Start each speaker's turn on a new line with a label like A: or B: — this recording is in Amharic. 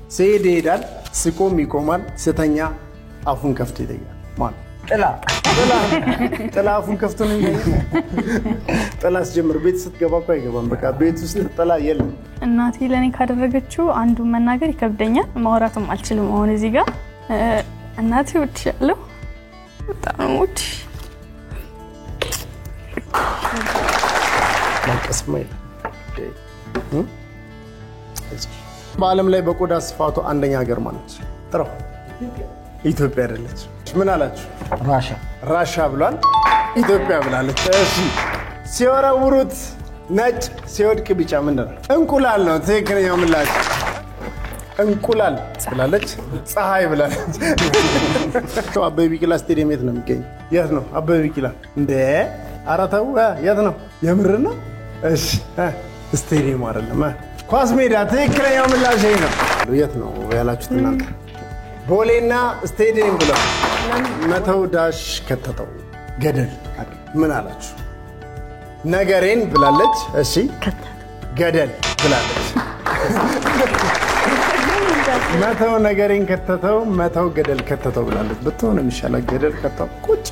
A: ሲሄድ ይሄዳል ሲቆም ይቆማል ስተኛ አፉን ከፍቶ ይተኛል ማን ጥላ አፉን ከፍቶ ነው የሚተኛው ጥላ ሲጀምር ቤት ስትገባ እኮ አይገባም በቃ ቤት ውስጥ ጥላ የለም
B: እናቴ ለኔ ካደረገችው አንዱ መናገር ይከብደኛል ማውራትም አልችልም አሁን እዚህ ጋር እናቴ ወድሻለሁ በጣም ወድ
A: ማቀስማይ በዓለም ላይ በቆዳ ስፋቱ አንደኛ ሀገር ማለት ጥሩ ኢትዮጵያ አይደለች ምን አላችሁ ራሻ ብሏል ኢትዮጵያ ብላለች እሺ ሲወረውሩት ነጭ ሲወድቅ ቢጫ ምንድነው እንቁላል ነው ትክክለኛው ምላሽ እንቁላል ብላለች ፀሐይ ብላለች አበበ ቢቂላ ስቴዲየም የት ነው የሚገኘው የት ነው አበበ ቢቂላ እንደ አራታው የት ነው የምር ነው እሺ ስቴዲየም አይደለም ኳስ ሜዳ ትክክለኛው ምላሽ ነው የት ነው ያላችሁት እናንተ ቦሌና ስቴዲየም ብለው መተው ዳሽ ከተተው ገደል ምን አላችሁ ነገሬን ብላለች እሺ ገደል ብላለች መተው ነገሬን ከተተው መተው ገደል ከተተው ብላለች ብትሆን እንሻላ ገደል ከተተው ቁጭ